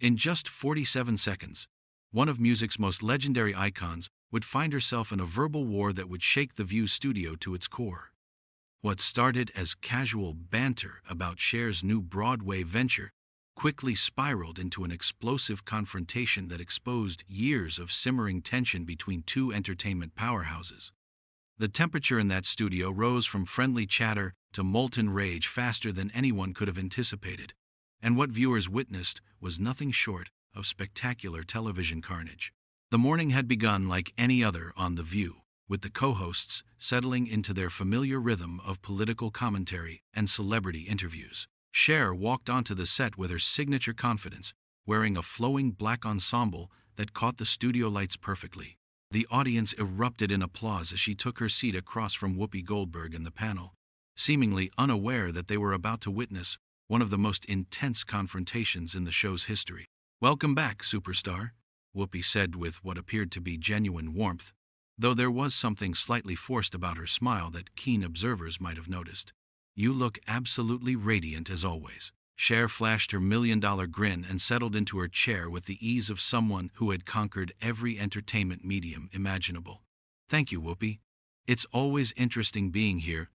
In just 47 seconds, one of music's most legendary icons would find herself in a verbal war that would shake the View studio to its core. What started as casual banter about Cher's new Broadway venture quickly spiraled into an explosive confrontation that exposed years of simmering tension between two entertainment powerhouses. The temperature in that studio rose from friendly chatter to molten rage faster than anyone could have anticipated, and what viewers witnessed was nothing short of spectacular television carnage. The morning had begun like any other on The View, with the co-hosts settling into their familiar rhythm of political commentary and celebrity interviews. Cher walked onto the set with her signature confidence, wearing a flowing black ensemble that caught the studio lights perfectly. The audience erupted in applause as she took her seat across from Whoopi Goldberg in the panel, seemingly unaware that they were about to witness one of the most intense confrontations in the show's history. "Welcome back, superstar," Whoopi said with what appeared to be genuine warmth, though there was something slightly forced about her smile that keen observers might have noticed. "You look absolutely radiant as always." Cher flashed her million-dollar grin and settled into her chair with the ease of someone who had conquered every entertainment medium imaginable. "Thank you, Whoopi. It's always interesting being here,"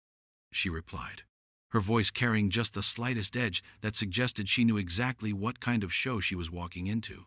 she replied, her voice carrying just the slightest edge that suggested she knew exactly what kind of show she was walking into.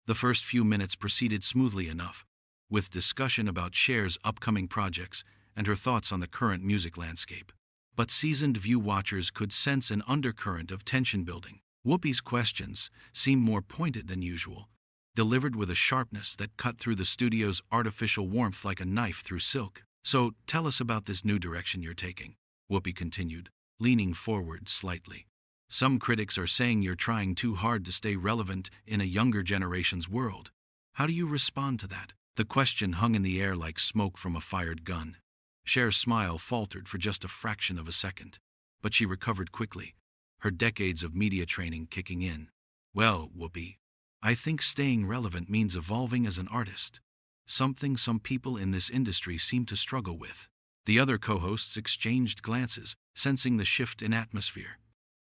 The first few minutes proceeded smoothly enough, with discussion about Cher's upcoming projects and her thoughts on the current music landscape. But seasoned View watchers could sense an undercurrent of tension building. Whoopi's questions seemed more pointed than usual, delivered with a sharpness that cut through the studio's artificial warmth like a knife through silk. "So, tell us about this new direction you're taking," Whoopi continued, leaning forward slightly. "Some critics are saying you're trying too hard to stay relevant in a younger generation's world. How do you respond to that?" The question hung in the air like smoke from a fired gun. Cher's smile faltered for just a fraction of a second, but she recovered quickly, her decades of media training kicking in. "Well, Whoopi, I think staying relevant means evolving as an artist, something some people in this industry seem to struggle with." The other co-hosts exchanged glances, sensing the shift in atmosphere.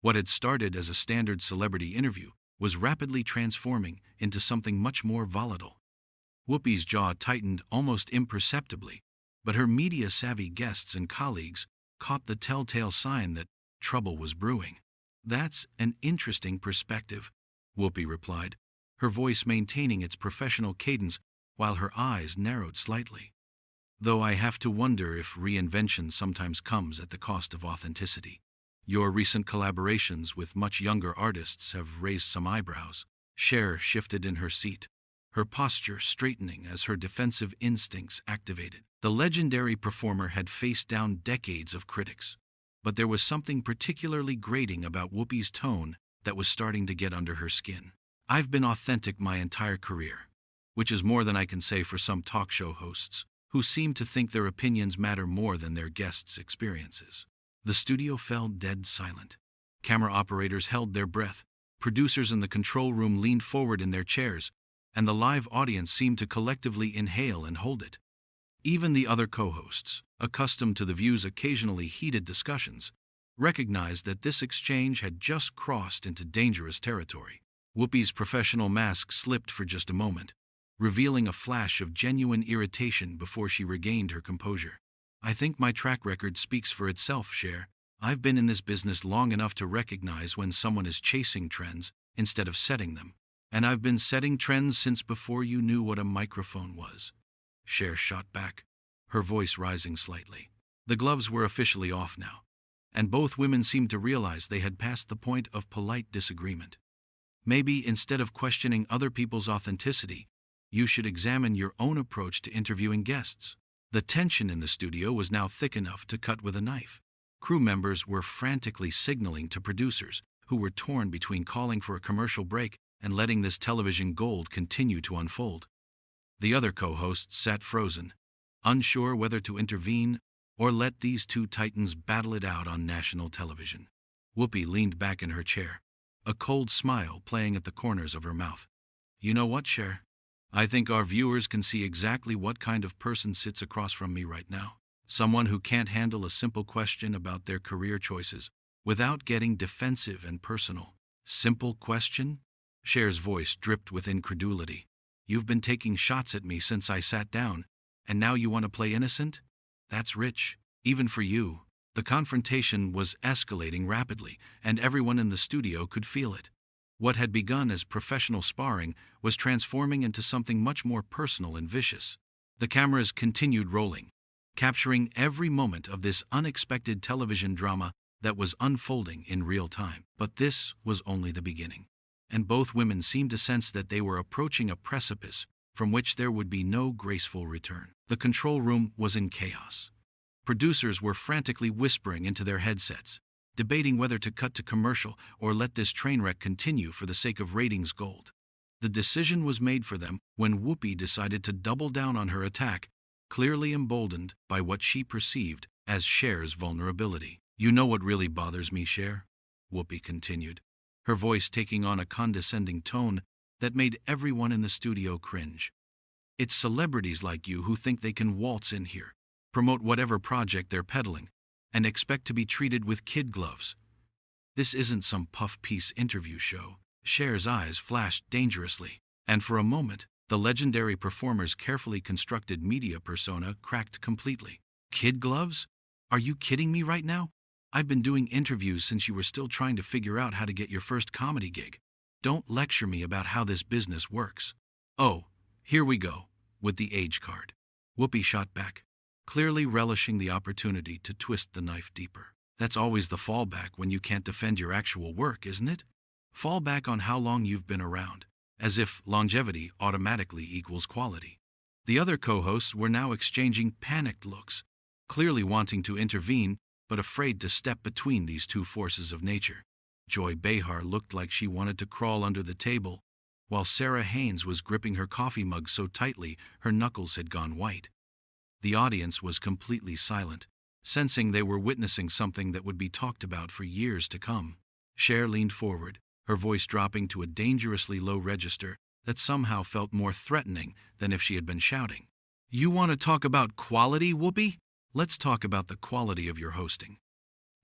What had started as a standard celebrity interview was rapidly transforming into something much more volatile. Whoopi's jaw tightened almost imperceptibly, but her media-savvy guests and colleagues caught the telltale sign that trouble was brewing. "That's an interesting perspective," Whoopi replied, her voice maintaining its professional cadence while her eyes narrowed slightly. "Though I have to wonder if reinvention sometimes comes at the cost of authenticity. Your recent collaborations with much younger artists have raised some eyebrows." Cher shifted in her seat, her posture straightening as her defensive instincts activated. The legendary performer had faced down decades of critics, but there was something particularly grating about Whoopi's tone that was starting to get under her skin. "I've been authentic my entire career, which is more than I can say for some talk show hosts, who seem to think their opinions matter more than their guests' experiences." The studio fell dead silent. Camera operators held their breath, producers in the control room leaned forward in their chairs, and the live audience seemed to collectively inhale and hold it. Even the other co-hosts, accustomed to The View's occasionally heated discussions, recognized that this exchange had just crossed into dangerous territory. Whoopi's professional mask slipped for just a moment, revealing a flash of genuine irritation before she regained her composure. "I think my track record speaks for itself, Cher. I've been in this business long enough to recognize when someone is chasing trends instead of setting them. And I've been setting trends since before you knew what a microphone was." Cher shot back, her voice rising slightly. The gloves were officially off now, and both women seemed to realize they had passed the point of polite disagreement. "Maybe instead of questioning other people's authenticity, you should examine your own approach to interviewing guests." The tension in the studio was now thick enough to cut with a knife. Crew members were frantically signaling to producers, who were torn between calling for a commercial break and letting this television gold continue to unfold. The other co-hosts sat frozen, unsure whether to intervene or let these two titans battle it out on national television. Whoopi leaned back in her chair, a cold smile playing at the corners of her mouth. "You know what, Cher? I think our viewers can see exactly what kind of person sits across from me right now. Someone who can't handle a simple question about their career choices without getting defensive and personal." "Simple question?" Cher's voice dripped with incredulity. "You've been taking shots at me since I sat down, and now you want to play innocent? That's rich, even for you." The confrontation was escalating rapidly, and everyone in the studio could feel it. What had begun as professional sparring was transforming into something much more personal and vicious. The cameras continued rolling, capturing every moment of this unexpected television drama that was unfolding in real time. But this was only the beginning, and both women seemed to sense that they were approaching a precipice from which there would be no graceful return. The control room was in chaos. Producers were frantically whispering into their headsets, debating whether to cut to commercial or let this train wreck continue for the sake of ratings gold. The decision was made for them when Whoopi decided to double down on her attack, clearly emboldened by what she perceived as Cher's vulnerability. "You know what really bothers me, Cher?" Whoopi continued, her voice taking on a condescending tone that made everyone in the studio cringe. "It's celebrities like you who think they can waltz in here, promote whatever project they're peddling, and expect to be treated with kid gloves. This isn't some puff-piece interview show." Cher's eyes flashed dangerously, and for a moment, the legendary performer's carefully constructed media persona cracked completely. "Kid gloves? Are you kidding me right now? I've been doing interviews since you were still trying to figure out how to get your first comedy gig. Don't lecture me about how this business works." "Oh, here we go, with the age card," Whoopi shot back, clearly relishing the opportunity to twist the knife deeper. "That's always the fallback when you can't defend your actual work, isn't it? Fall back on how long you've been around, as if longevity automatically equals quality." The other co-hosts were now exchanging panicked looks, clearly wanting to intervene, but afraid to step between these two forces of nature. Joy Behar looked like she wanted to crawl under the table, while Sarah Haynes was gripping her coffee mug so tightly her knuckles had gone white. The audience was completely silent, sensing they were witnessing something that would be talked about for years to come. Cher leaned forward, her voice dropping to a dangerously low register that somehow felt more threatening than if she had been shouting. "You want to talk about quality, Whoopi? Let's talk about the quality of your hosting.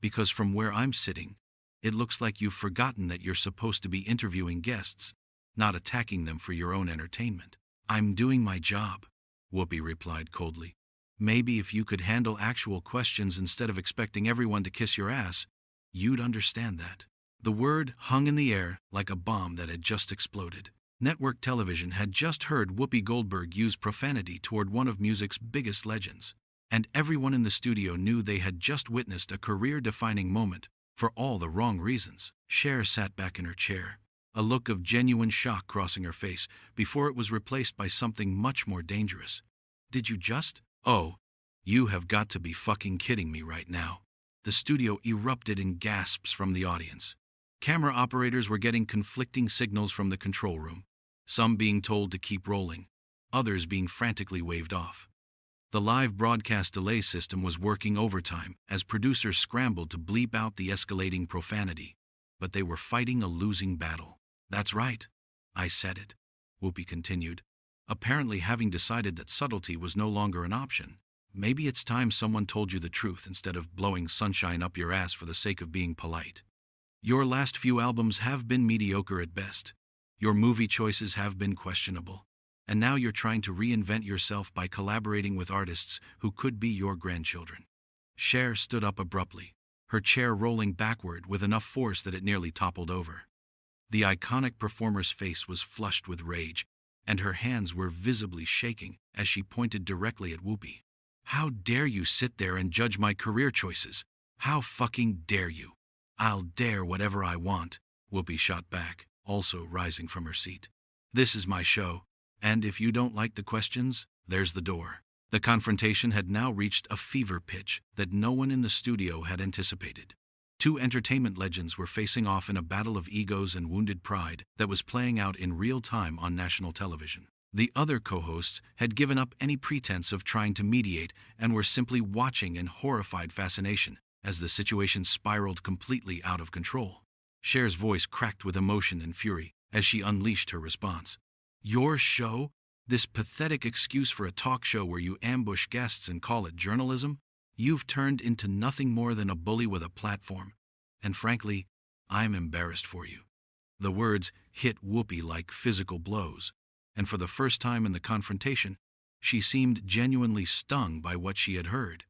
Because from where I'm sitting, it looks like you've forgotten that you're supposed to be interviewing guests, not attacking them for your own entertainment." "I'm doing my job," Whoopi replied coldly. "Maybe if you could handle actual questions instead of expecting everyone to kiss your ass, you'd understand that." The word hung in the air like a bomb that had just exploded. Network television had just heard Whoopi Goldberg use profanity toward one of music's biggest legends, and everyone in the studio knew they had just witnessed a career-defining moment for all the wrong reasons. Cher sat back in her chair, a look of genuine shock crossing her face before it was replaced by something much more dangerous. "Did you just? Oh, you have got to be fucking kidding me right now." The studio erupted in gasps from the audience. Camera operators were getting conflicting signals from the control room, some being told to keep rolling, others being frantically waved off. The live broadcast delay system was working overtime as producers scrambled to bleep out the escalating profanity, but they were fighting a losing battle. "That's right. I said it," Whoopi continued, apparently having decided that subtlety was no longer an option. "Maybe it's time someone told you the truth instead of blowing sunshine up your ass for the sake of being polite. Your last few albums have been mediocre at best. Your movie choices have been questionable. And now you're trying to reinvent yourself by collaborating with artists who could be your grandchildren." Cher stood up abruptly, her chair rolling backward with enough force that it nearly toppled over. The iconic performer's face was flushed with rage, and her hands were visibly shaking as she pointed directly at Whoopi. "How dare you sit there and judge my career choices? How fucking dare you?" "I'll dare whatever I want," Whoopi shot back, also rising from her seat. "This is my show, and if you don't like the questions, there's the door." The confrontation had now reached a fever pitch that no one in the studio had anticipated. Two entertainment legends were facing off in a battle of egos and wounded pride that was playing out in real time on national television. The other co-hosts had given up any pretense of trying to mediate and were simply watching in horrified fascination as the situation spiraled completely out of control. Cher's voice cracked with emotion and fury as she unleashed her response. "Your show? This pathetic excuse for a talk show where you ambush guests and call it journalism? You've turned into nothing more than a bully with a platform. And frankly, I'm embarrassed for you." The words hit Whoopi like physical blows, and for the first time in the confrontation, she seemed genuinely stung by what she had heard.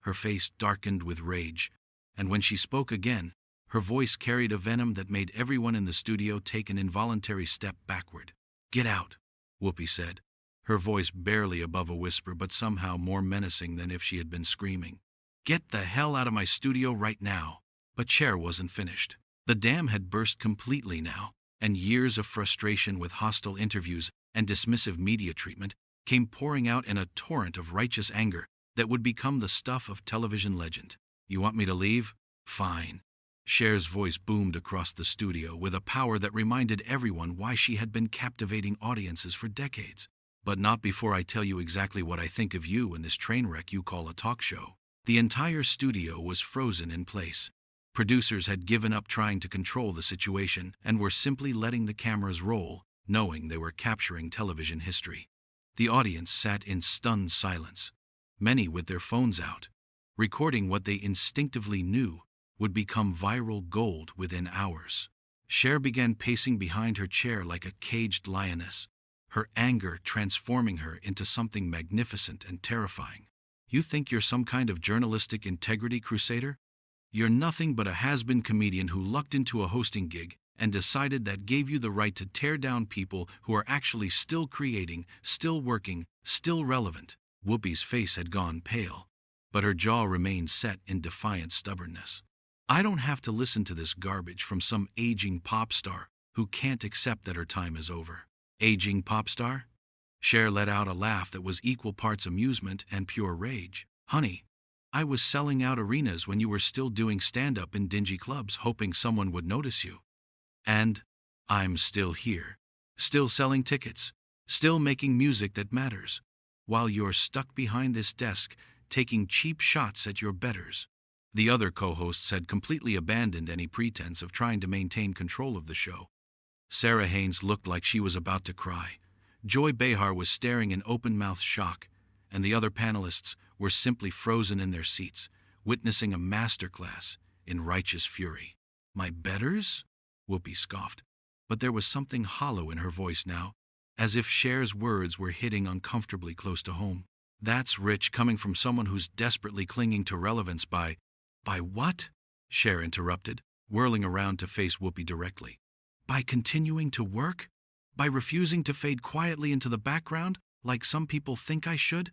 Her face darkened with rage, and when she spoke again, her voice carried a venom that made everyone in the studio take an involuntary step backward. "Get out," Whoopi said, her voice barely above a whisper but somehow more menacing than if she had been screaming. "Get the hell out of my studio right now." But Cher wasn't finished. The dam had burst completely now, and years of frustration with hostile interviews and dismissive media treatment came pouring out in a torrent of righteous anger that would become the stuff of television legend. "You want me to leave? Fine." Cher's voice boomed across the studio with a power that reminded everyone why she had been captivating audiences for decades. "But not before I tell you exactly what I think of you and this train wreck you call a talk show." The entire studio was frozen in place. Producers had given up trying to control the situation and were simply letting the cameras roll, knowing they were capturing television history. The audience sat in stunned silence, many with their phones out, recording what they instinctively knew would become viral gold within hours. Cher began pacing behind her chair like a caged lioness, her anger transforming her into something magnificent and terrifying. "You think you're some kind of journalistic integrity crusader? You're nothing but a has-been comedian who lucked into a hosting gig and decided that gave you the right to tear down people who are actually still creating, still working, still relevant." Whoopi's face had gone pale, but her jaw remained set in defiant stubbornness. "I don't have to listen to this garbage from some aging pop star who can't accept that her time is over." "Aging pop star?" Cher let out a laugh that was equal parts amusement and pure rage. "Honey, I was selling out arenas when you were still doing stand-up in dingy clubs hoping someone would notice you. And I'm still here, still selling tickets, still making music that matters, while you're stuck behind this desk taking cheap shots at your betters." The other co-hosts had completely abandoned any pretense of trying to maintain control of the show. Sarah Haynes looked like she was about to cry. Joy Behar was staring in open-mouthed shock, and the other panelists were simply frozen in their seats, witnessing a masterclass in righteous fury. "My betters?" Whoopi scoffed, but there was something hollow in her voice now, as if Cher's words were hitting uncomfortably close to home. "That's rich coming from someone who's desperately clinging to relevance by what?" Cher interrupted, whirling around to face Whoopi directly. "By continuing to work? By refusing to fade quietly into the background, like some people think I should?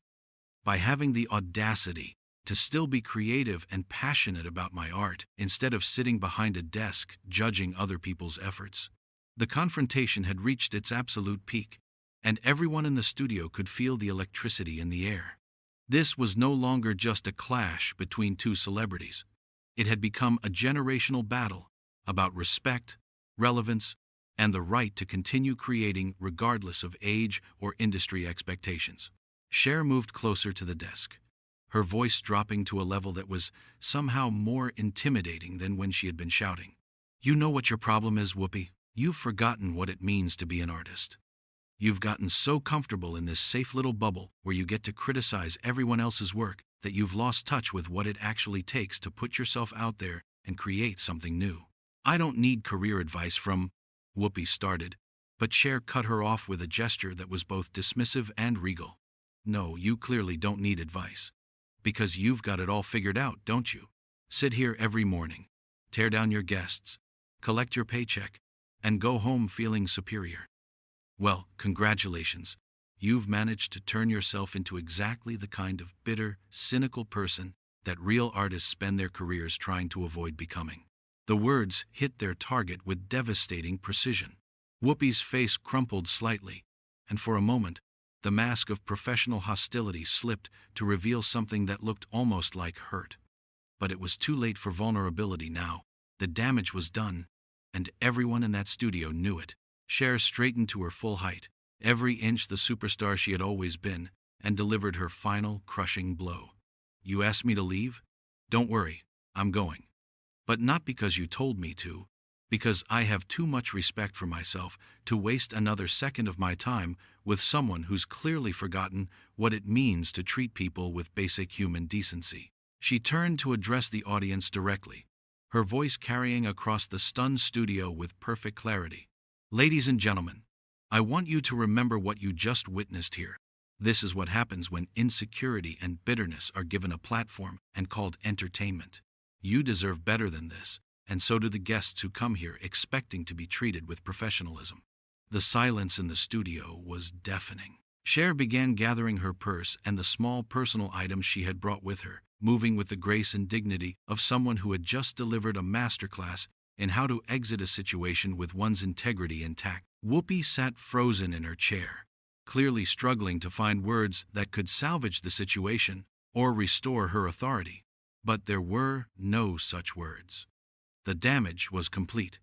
By having the audacity to still be creative and passionate about my art, instead of sitting behind a desk judging other people's efforts?" The confrontation had reached its absolute peak, and everyone in the studio could feel the electricity in the air. This was no longer just a clash between two celebrities. It had become a generational battle about respect, relevance, and the right to continue creating regardless of age or industry expectations. Cher moved closer to the desk, her voice dropping to a level that was somehow more intimidating than when she had been shouting. "You know what your problem is, Whoopi? You've forgotten what it means to be an artist. You've gotten so comfortable in this safe little bubble where you get to criticize everyone else's work that you've lost touch with what it actually takes to put yourself out there and create something new. I don't need career advice from—" Whoopi started, but Cher cut her off with a gesture that was both dismissive and regal. "No, you clearly don't need advice. Because you've got it all figured out, don't you? Sit here every morning, tear down your guests, collect your paycheck, and go home feeling superior. Well, congratulations. You've managed to turn yourself into exactly the kind of bitter, cynical person that real artists spend their careers trying to avoid becoming." The words hit their target with devastating precision. Whoopi's face crumpled slightly, and for a moment, the mask of professional hostility slipped to reveal something that looked almost like hurt. But it was too late for vulnerability now. The damage was done, and everyone in that studio knew it. Cher straightened to her full height, every inch the superstar she had always been, and delivered her final, crushing blow. "You asked me to leave? Don't worry, I'm going. But not because you told me to, because I have too much respect for myself to waste another second of my time with someone who's clearly forgotten what it means to treat people with basic human decency." She turned to address the audience directly, her voice carrying across the stunned studio with perfect clarity. Ladies and gentlemen, I want you to remember what you just witnessed here. This is what happens when insecurity and bitterness are given a platform and called entertainment. You deserve better than this, and so do the guests who come here expecting to be treated with professionalism. The silence in the studio was deafening. Cher began gathering her purse and the small personal items she had brought with her, moving with the grace and dignity of someone who had just delivered a masterclass in how to exit a situation with one's integrity intact. Whoopi sat frozen in her chair, clearly struggling to find words that could salvage the situation or restore her authority. But there were no such words. The damage was complete,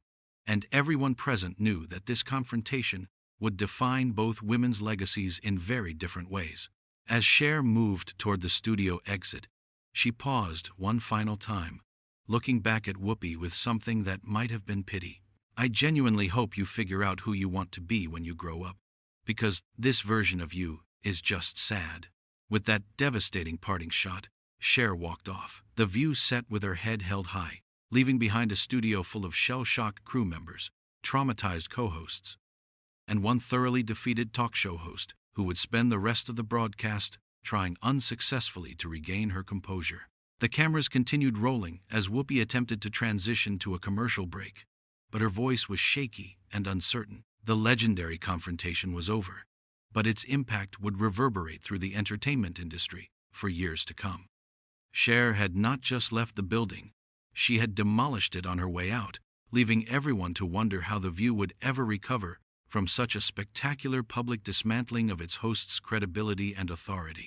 and everyone present knew that this confrontation would define both women's legacies in very different ways. As Cher moved toward the studio exit, she paused one final time, looking back at Whoopi with something that might have been pity. I genuinely hope you figure out who you want to be when you grow up, because this version of you is just sad. With that devastating parting shot, Cher walked off, the view set with her head held high, leaving behind a studio full of shell-shocked crew members, traumatized co-hosts, and one thoroughly defeated talk show host who would spend the rest of the broadcast trying unsuccessfully to regain her composure. The cameras continued rolling as Whoopi attempted to transition to a commercial break, but her voice was shaky and uncertain. The legendary confrontation was over, but its impact would reverberate through the entertainment industry for years to come. Cher had not just left the building, she had demolished it on her way out, leaving everyone to wonder how The View would ever recover from such a spectacular public dismantling of its host's credibility and authority.